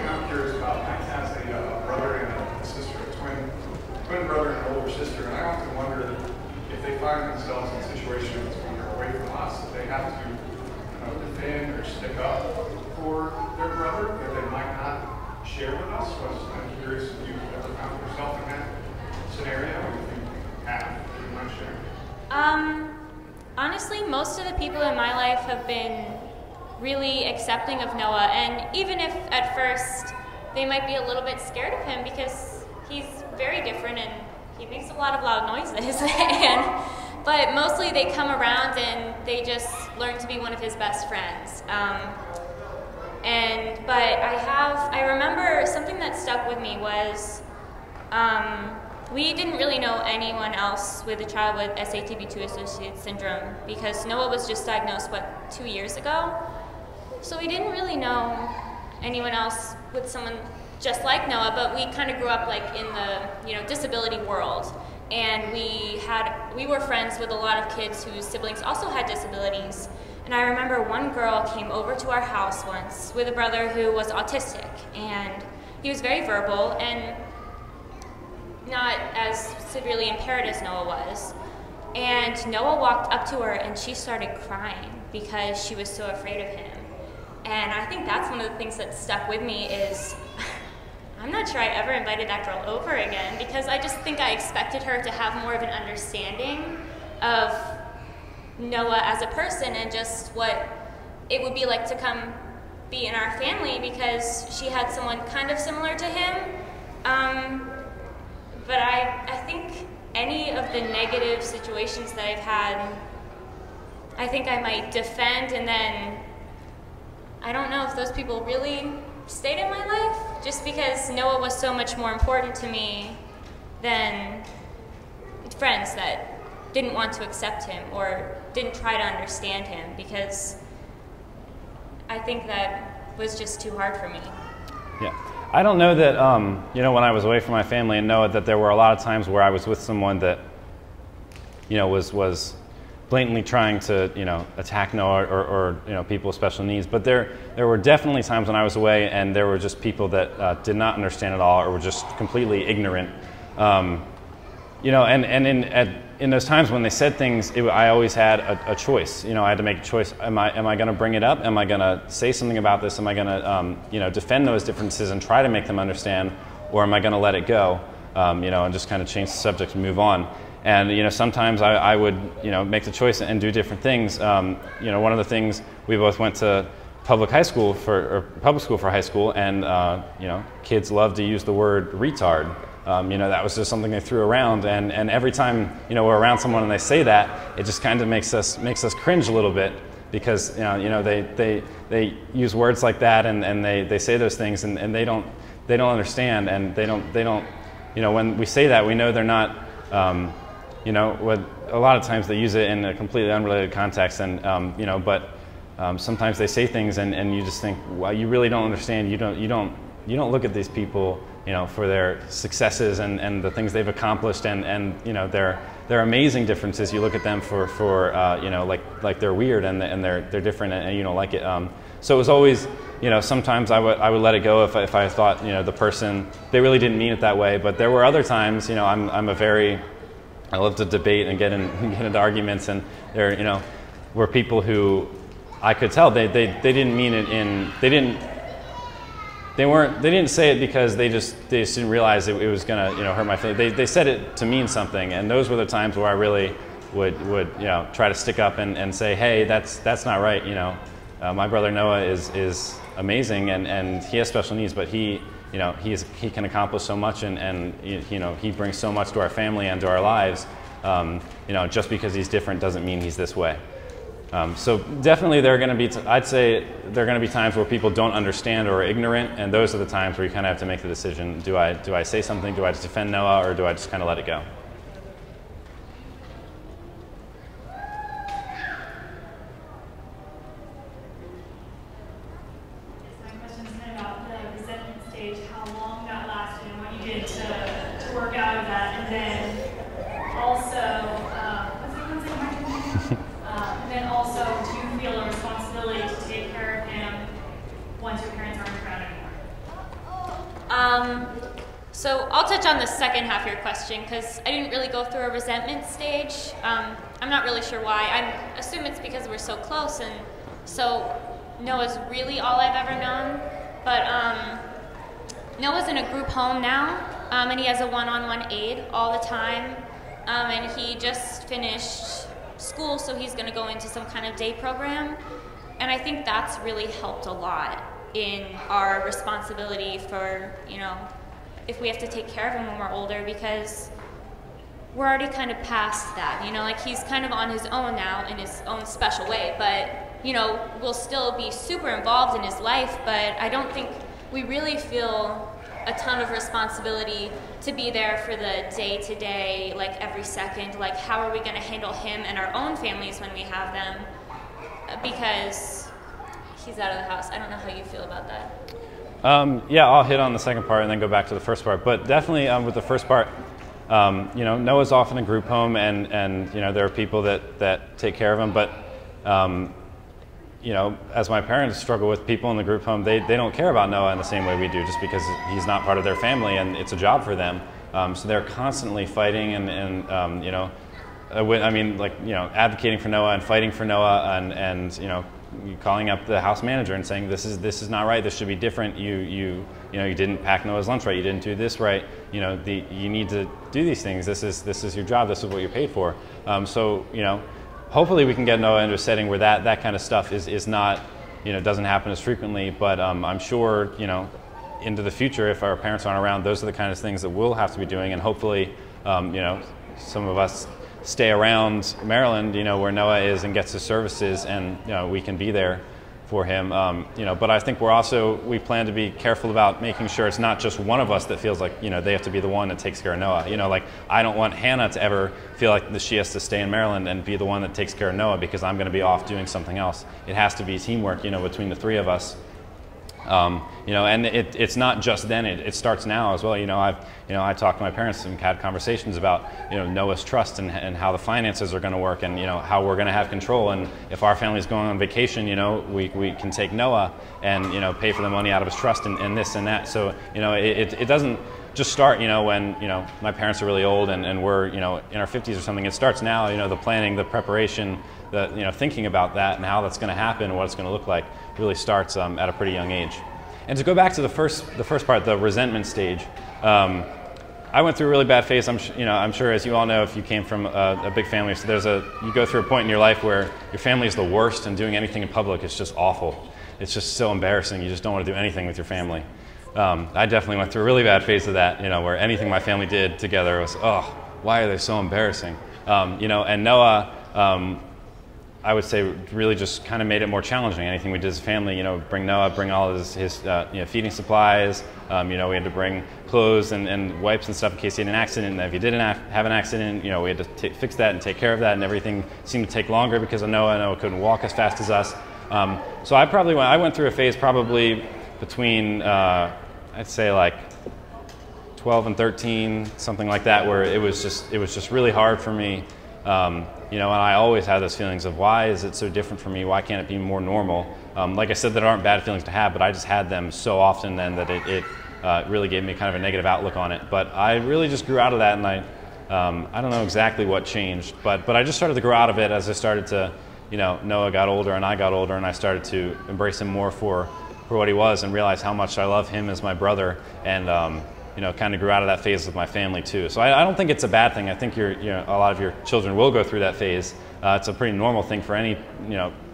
I'm curious about, Max has a brother and a sister, a twin brother and an older sister, and I often wonder if they find themselves in situations when they're away from us, that they have to defend or stick up for their brother that they might not share with us. So I was kind of curious if you've ever found yourself in that scenario, or if you have, if you might share. Honestly, most of the people in my life have been really accepting of Noah, and even if at first they might be a little bit scared of him because he's very different and he makes a lot of loud noises, but mostly they come around and they just learn to be one of his best friends. But I remember something that stuck with me was we didn't really know anyone else with a child with SATB2 associated syndrome because Noah was just diagnosed, 2 years ago? So we didn't really know anyone else with someone just like Noah, but we kind of grew up in the disability world, and we were friends with a lot of kids whose siblings also had disabilities. And I remember one girl came over to our house once with a brother who was autistic, and he was very verbal and not as severely impaired as Noah was. And Noah walked up to her and she started crying because she was so afraid of him. And I think that's one of the things that stuck with me is I'm not sure I ever invited that girl over again because I just think I expected her to have more of an understanding of Noah as a person and just what it would be like to come be in our family because she had someone kind of similar to him. But I think any of the negative situations that I've had, I think I might defend, and then I don't know if those people really stayed in my life just because Noah was so much more important to me than friends that didn't want to accept him or didn't try to understand him, because I think that was just too hard for me. Yeah. I don't know that, when I was away from my family and Noah, that there were a lot of times where I was with someone that, was blatantly trying to, attack Noah or people with special needs. But there were definitely times when I was away and there were just people that did not understand at all or were just completely ignorant. In those times when they said things, I always had a choice. I had to make a choice. Am I going to bring it up? Am I going to say something about this? Am I going to, defend those differences and try to make them understand? Or am I going to let it go, and just kind of change the subject and move on? And, sometimes I would, make the choice and do different things. One of the things, we both went to public school for high school, and, kids love to use the word retard. That was just something they threw around, and every time we're around someone and they say that, it just kind of makes us cringe a little bit, because they use words like that and they say those things and they don't understand, and they don't when we say that, we know they're not a lot of times they use it in a completely unrelated context, and but sometimes they say things and you just think, well, you really don't understand. You don't look at these people for their successes and the things they've accomplished, and their amazing differences. You look at them for like they're weird and they're different, and you don't like it. So it was always, sometimes I would let it go if I thought the person, they really didn't mean it that way. But there were other times, I love to debate and get into arguments, and there were people who I could tell they didn't mean it they didn't say it because they just didn't realize it was gonna hurt my feelings. They said it to mean something, and those were the times where I really would try to stick up and say, hey, that's not right. My brother Noah is amazing, and he has special needs, but he can accomplish so much, and he brings so much to our family and to our lives. Just because he's different doesn't mean he's this way. So definitely there are going to be, I'd say there are going to be times where people don't understand or are ignorant, and those are the times where you kind of have to make the decision. Do I say something? Do I just defend Noah, or do I just kind of let it go? My question is kind of about the resentment stage, how long that lasted and what you did to work out of that, and then also, then also, do you feel a responsibility to take care of him once your parents aren't around anymore? So I'll touch on the second half of your question, because I didn't really go through a resentment stage. I'm not really sure why. I assume it's because we're so close, and so Noah's really all I've ever known. But Noah's in a group home now, and he has a one-on-one aide all the time, and he just finished school, so he's going to go into some kind of day program, and I think that's really helped a lot in our responsibility for, if we have to take care of him when we're older, because we're already kind of past that, like he's kind of on his own now in his own special way, but we'll still be super involved in his life, but I don't think we really feel a ton of responsibility to be there for the day-to-day, like every second, like how are we going to handle him and our own families when we have them, because he's out of the house. I don't know how you feel about that. Yeah, I'll hit on the second part and then go back to the first part, but definitely with the first part, Noah's often in a group home, and there are people that take care of him, but as my parents struggle with people in the group home, they don't care about Noah in the same way we do, just because he's not part of their family and it's a job for them. So they're constantly fighting and advocating for Noah and fighting for Noah, and calling up the house manager and saying, this is not right. This should be different. You didn't pack Noah's lunch right. You didn't do this right. You need to do these things. This is your job. This is what you're paid for. Hopefully we can get Noah into a setting where that kind of stuff is not, doesn't happen as frequently, but I'm sure, into the future, if our parents aren't around, those are the kind of things that we'll have to be doing, and hopefully, some of us stay around Maryland, where Noah is and gets his services, and we can be there for him. But I think we plan to be careful about making sure it's not just one of us that feels like, they have to be the one that takes care of Noah. Like I don't want Hannah to ever feel like she has to stay in Maryland and be the one that takes care of Noah because I'm going to be off doing something else. It has to be teamwork, between the three of us. And it's not just then, it starts now as well. I talked to my parents and had conversations about, Noah's trust and how the finances are going to work and, how we're going to have control. And if our family's going on vacation, we can take Noah and, pay for the money out of his trust and this and that. So, it doesn't just start, when, my parents are really old and we're, in our 50s or something. It starts now, the planning, the preparation, the, thinking about that and how that's going to happen and what it's going to look like really starts at a pretty young age. And to go back to the first part, the resentment stage, I went through a really bad phase. I'm sure, as you all know, if you came from a big family, so you go through a point in your life where your family is the worst, and doing anything in public is just awful. It's just so embarrassing. You just don't want to do anything with your family. I definitely went through a really bad phase of that, where anything my family did together was, oh, why are they so embarrassing? And Noah, I would say, really just kind of made it more challenging. Anything we did as a family, bring Noah, bring all his feeding supplies. We had to bring clothes and wipes and stuff in case he had an accident. And if he didn't have an accident, we had to fix that and take care of that. And everything seemed to take longer because of Noah. Noah couldn't walk as fast as us. So I went through a phase probably between, I'd say like 12 and 13, something like that, where it was just really hard for me. And I always had those feelings of why is it so different for me? Why can't it be more normal? Like I said, that aren't bad feelings to have, but I just had them so often then that it really gave me kind of a negative outlook on it. But I really just grew out of that, and I don't know exactly what changed, but I just started to grow out of it as I started to, Noah got older and I got older, and I started to embrace him more for what he was and realize how much I love him as my brother, and kind of grew out of that phase with my family too. So I don't think it's a bad thing. I think a lot of your children will go through that phase. It's a pretty normal thing for any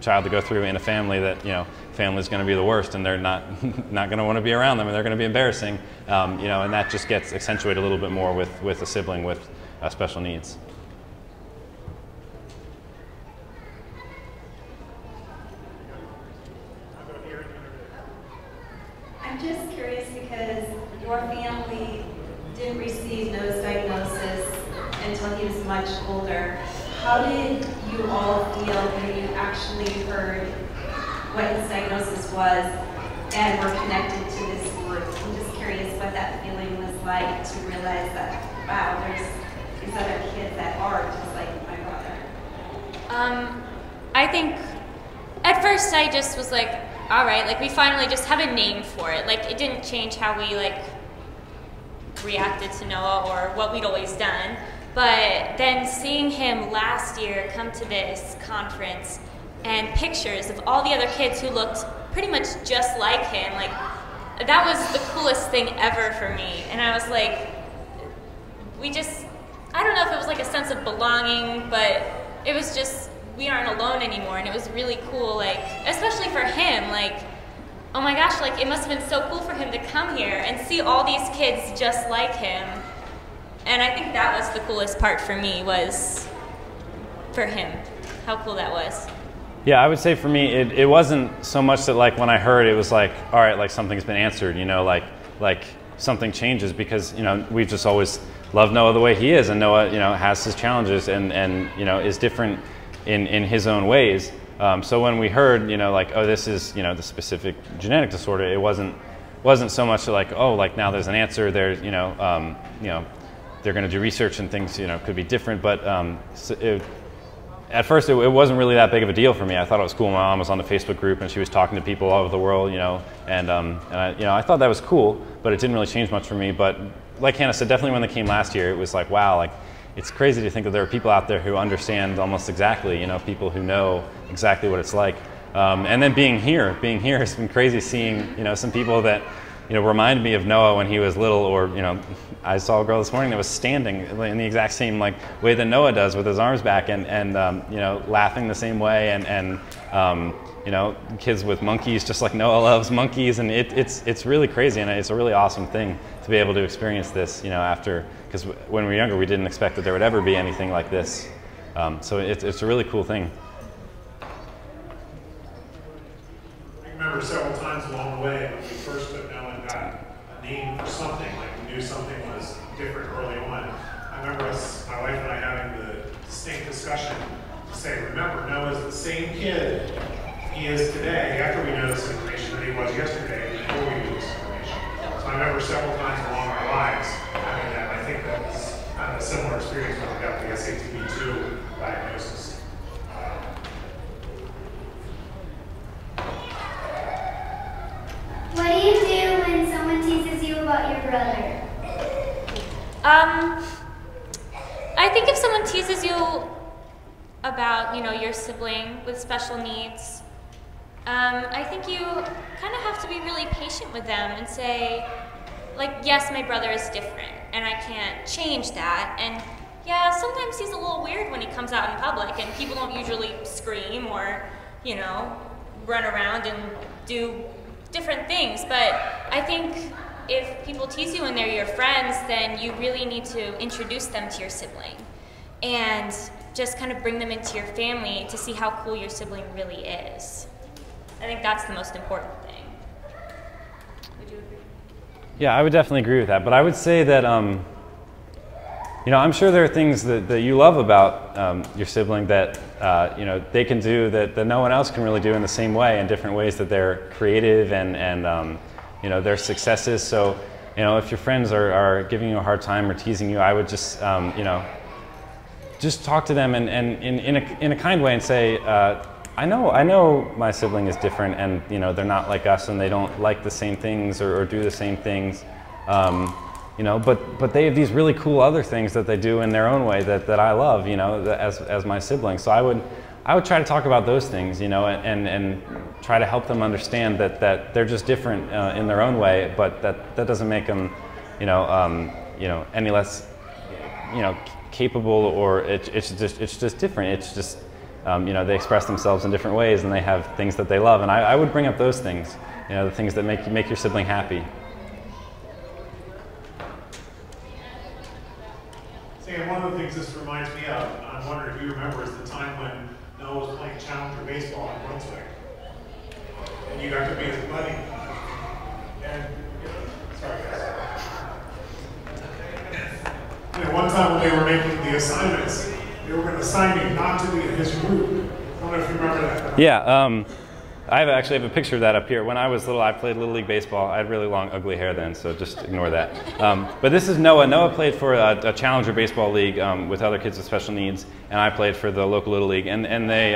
child to go through in a family that family is going to be the worst, and they're not going to want to be around them, and they're going to be embarrassing. And that just gets accentuated a little bit more with a sibling with special needs. I'm just curious because your family didn't receive Noah's diagnosis until he was much older. How did you all feel when you actually heard what his diagnosis was and were connected to this group? I'm just curious what that feeling was like to realize that, wow, there's these other kids that are just like my brother. I think at first I just was like, all right, like we finally just have a name for it. Like it didn't change how we reacted to Noah or what we'd always done. But then seeing him last year come to this conference and pictures of all the other kids who looked pretty much just like him, like that was the coolest thing ever for me. And I was like, I don't know if it was like a sense of belonging, but it was just, we aren't alone anymore. And it was really cool, like, especially for him, like, oh my gosh, like it must have been so cool for him to come here and see all these kids just like him. And I think that was the coolest part for me, was for him, how cool that was. Yeah, I would say for me, it wasn't so much that like when I heard it was like, all right, like something's been answered, like something changes, because, we've just always loved Noah the way he is, and Noah, has his challenges and is different in his own ways. So when we heard, like, oh, this is, the specific genetic disorder, it wasn't so much like, oh, like now there's an answer, there's, they're going to do research and things, could be different. But at first, it wasn't really that big of a deal for me. I thought it was cool. My mom was on the Facebook group and she was talking to people all over the world, and I thought that was cool, but it didn't really change much for me. But like Hannah said, definitely when they came last year, it was like, wow, like it's crazy to think that there are people out there who understand almost exactly, people who know exactly what it's like. And then being here has been crazy, seeing, some people that, reminded me of Noah when he was little, or, I saw a girl this morning that was standing in the exact same way that Noah does, with his arms back and laughing the same way, and kids with monkeys, just like Noah loves monkeys, and it's really crazy, and it's a really awesome thing to be able to experience this, after, because when we were younger, we didn't expect that there would ever be anything like this. So it's a really cool thing. same discussion to say, remember, Noah's the same kid he is today after we know this information that he was yesterday before we knew this information. So I remember several times along our lives having that. I think that was kind of a similar experience when we got the SATB2 diagnosis. What do you do when someone teases you about your brother? I think if someone teases you about, your sibling with special needs, I think you kind of have to be really patient with them and say, like, yes, my brother is different, and I can't change that, and yeah, sometimes he's a little weird when he comes out in public, and people don't usually scream or, run around and do different things, but I think if people tease you and they're your friends, then you really need to introduce them to your sibling and just kind of bring them into your family to see how cool your sibling really is. I think that's the most important thing. Would you agree? Yeah, I would definitely agree with that, but I would say that, I'm sure there are things that you love about your sibling that, they can do that no one else can really do in the same way, in different ways that they're creative and their successes. So, if your friends are giving you a hard time or teasing you, I would just, just talk to them and in a kind way and say, I know my sibling is different, and they're not like us, and they don't like the same things or do the same things, but they have these really cool other things that they do in their own way that I love, as my sibling. So I would try to talk about those things, and try to help them understand that they're just different in their own way, but that doesn't make them, any less, capable, or it's just different. It's just, they express themselves in different ways, and they have things that they love, and I would bring up those things, the things that make your sibling happy. And one of the things this reminds me of, I'm wondering if you remember, is the time when Noah was playing Challenger baseball in Brunswick. And you got to be his buddy. And, sorry guys. And one time when they were making the assignments, they were going to assign me not to be in his group. I don't know if you remember that. Yeah, I actually have a picture of that up here. When I was little, I played Little League Baseball. I had really long, ugly hair then, so just ignore that. But this is Noah. Noah played for a Challenger Baseball League with other kids with special needs, and I played for the local Little League. And they,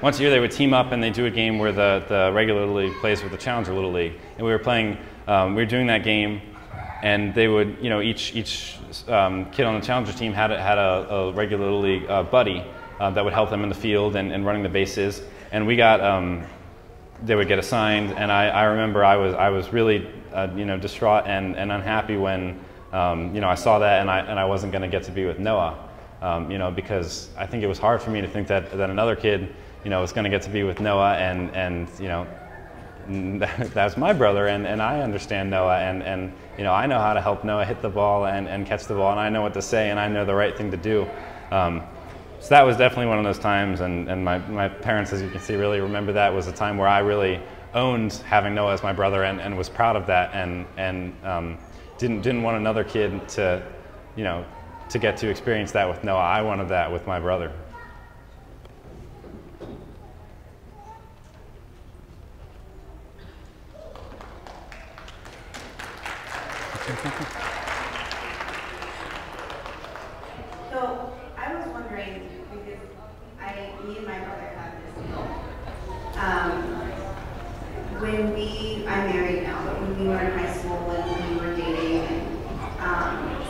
once a year, they would team up and they do a game where the regular Little League plays with the Challenger Little League. And we were doing that game, and they would, each kid on the Challenger team had a regular Little League buddy that would help them in the field and running the bases. And we got, they would get assigned, and I remember I was really distraught and unhappy when I saw that, and I wasn't going to get to be with Noah, because I think it was hard for me to think that another kid was going to get to be with Noah, and that's my brother, and I understand Noah, and I know how to help Noah hit the ball and catch the ball, and I know what to say, and I know the right thing to do. So that was definitely one of those times, and my parents, as you can see, really remember that was a time where I really owned having Noah as my brother and was proud of that, and didn't want another kid to get to experience that with Noah. I wanted that with my brother. So I was wondering, because me and my brother have this deal. I'm married now, but when we were in high school and we were dating and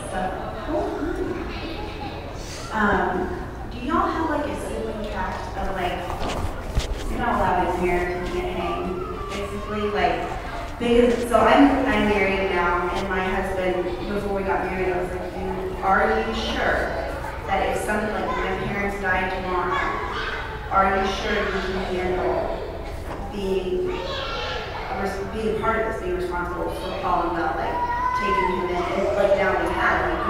stuff, do y'all have like a sibling tract of like, you're not allowed in here, you can't hang, basically, because, so I'm married now, and my husband, before we got married, I was like, are you sure that if something like my parents died tomorrow, are you sure you can handle being part of this, being responsible for Paul and taking him in, and now we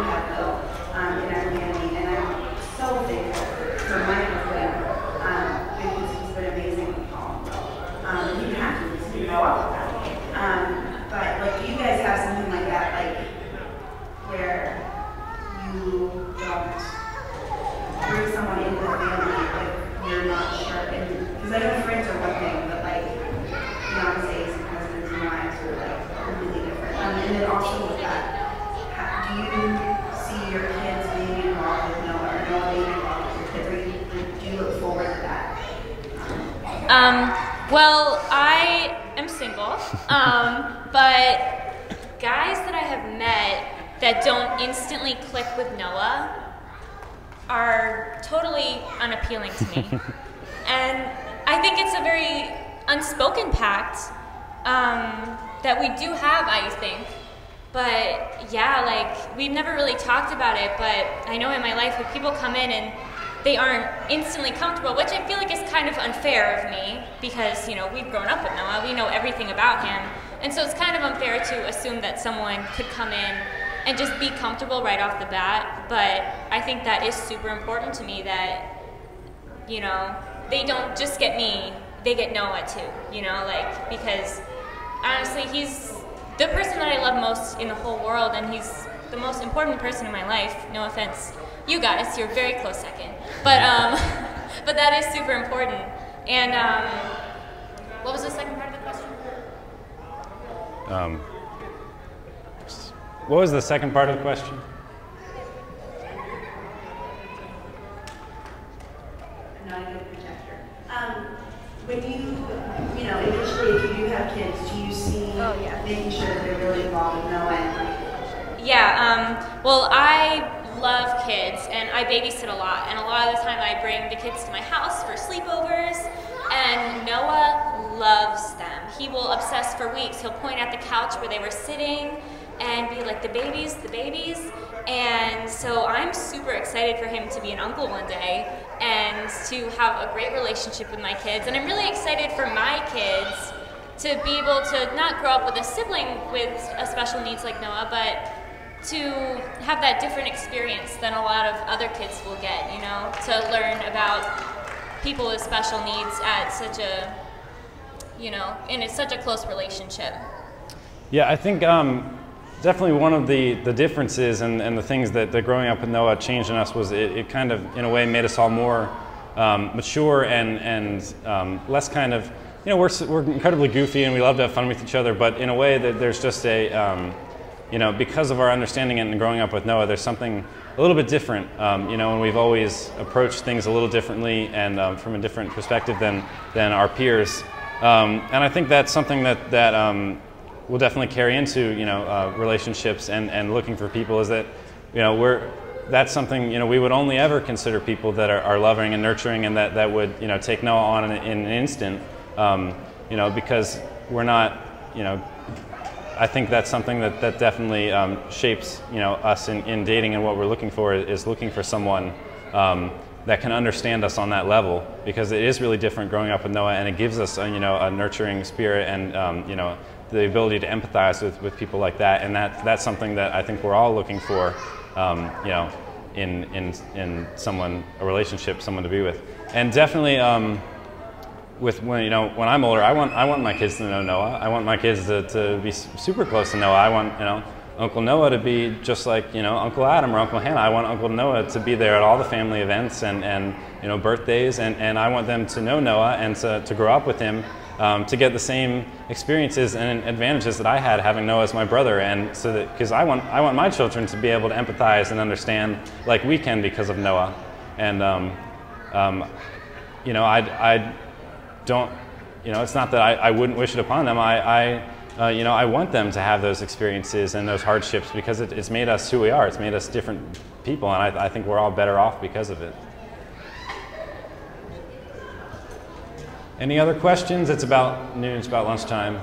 have Bill in our family, and I'm so thankful for my husband, because he's been amazing with Paul and Bill. He didn't have to, because he didn't grow up with that. But do you guys have something like that, where you don't bring someone one in the family if you're not sure. Because I know friends are one thing, but like fiancés and husbands and wives are like really different. And then also with that, do you see your kids being involved with Noah or Noah being involved with your kids? Or do you look forward to that? Well, I am single, but guys that I have met that don't instantly click with Noah are totally unappealing to me. And I think it's a very unspoken pact that we do have, I think. But yeah, like, we've never really talked about it, but I know in my life when people come in and they aren't instantly comfortable, which I feel like is kind of unfair of me because, you know, we've grown up with Noah, we know everything about him. And so it's kind of unfair to assume that someone could come in and just be comfortable right off the bat. But I think that is super important to me that, you know, they don't just get me, they get Noah too, you know, like, because honestly, he's the person that I love most in the whole world, and he's the most important person in my life. No offense, you guys, you're a very close second. But that is super important. And what was the second part of the question? What was the second part of the question? I'm not a good projector. When you know, initially, if you do have kids, do you see making sure that they're really involved with Noah and like? Yeah. Well, I love kids, and I babysit a lot. And a lot of the time, I bring the kids to my house for sleepovers. And Noah loves them. He will obsess for weeks. He'll point at the couch where they were sitting and be like, the babies, the babies. And so I'm super excited for him to be an uncle one day and to have a great relationship with my kids. And I'm really excited for my kids to be able to not grow up with a sibling with a special needs like Noah, but to have that different experience than a lot of other kids will get, you know, to learn about people with special needs at such a, you know, in such a close relationship. Yeah, I think definitely one of the differences and the things that growing up with Noah changed in us was it kind of, in a way, made us all more mature and less kind of, you know, we're incredibly goofy and we love to have fun with each other, but in a way that there's just a, you know, because of our understanding and growing up with Noah, there's something a little bit different, you know, and we've always approached things a little differently and from a different perspective than our peers. And I think that's something that will definitely carry into, you know, relationships and looking for people, is that, you know, that's something, you know, we would only ever consider people that are loving and nurturing and that would, you know, take Noah on in an instant, you know, because we're not, you know, I think that's something that definitely shapes, you know, us in dating, and what we're looking for is looking for someone that can understand us on that level, because it is really different growing up with Noah, and it gives us, you know, a nurturing spirit and, you know, the ability to empathize with people like that, and that's something that I think we're all looking for, you know, in someone, a relationship, someone to be with, and definitely. With when I'm older, I want my kids to know Noah. I want my kids to be super close to Noah. I want, you know, Uncle Noah to be just like, you know, Uncle Adam or Uncle Hannah. I want Uncle Noah to be there at all the family events and you know, birthdays, and I want them to know Noah and to grow up with him, to get the same experiences and advantages that I had having Noah as my brother, and so that, because I want my children to be able to empathize and understand like we can because of Noah, and you know, I don't, you know, it's not that I wouldn't wish it upon them. You know, I want them to have those experiences and those hardships, because it's made us who we are. It's made us different people, and I think we're all better off because of it. Any other questions? It's about noon, it's about lunchtime.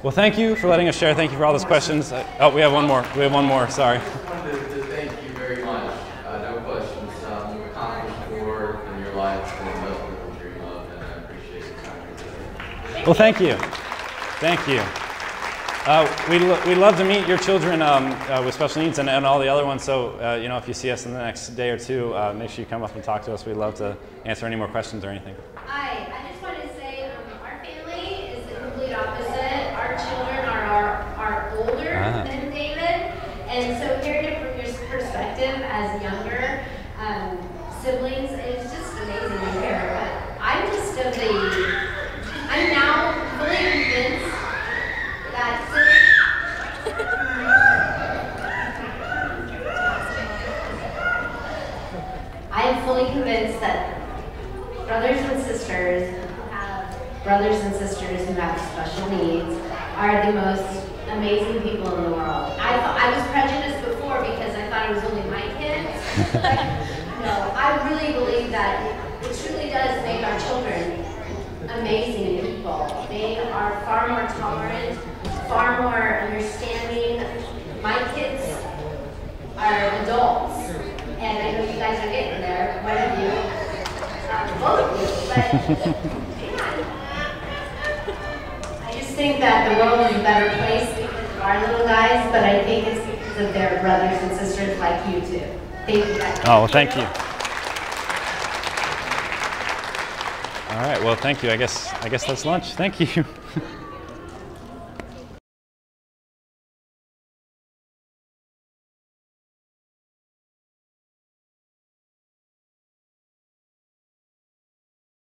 Well, thank you for letting us share. Thank you for all those questions. Oh, we have one more. We have one more, sorry. I just wanted to thank you very much. No questions. You've accomplished more in your life than most people dream of, and I appreciate your time today. Well, thank you. Thank you. We'd love to meet your children with special needs and all the other ones. So, you know, if you see us in the next day or two, make sure you come up and talk to us. We'd love to answer any more questions or anything. Hi, I just wanted to say our family is the complete opposite. Our children are older than David, and so hearing it from your perspective perspective as younger siblings. It's just amazing to hear. But I'm just I'm now fully convinced that I am fully convinced that brothers and sisters who have special needs are the most amazing people in the world. I was prejudiced before because I thought it was only my kids. But no, I really believe that it truly does make our children amazing people. They are far more tolerant, far more understanding. My kids are adults, and I know you guys are getting there, one of you, both of you, but I just think that the world is a better place because of our little guys, but I think it's because of their brothers and sisters like you two. Thank you guys. Oh, well, thank you. All right, well, thank you. I guess that's lunch. Thank you.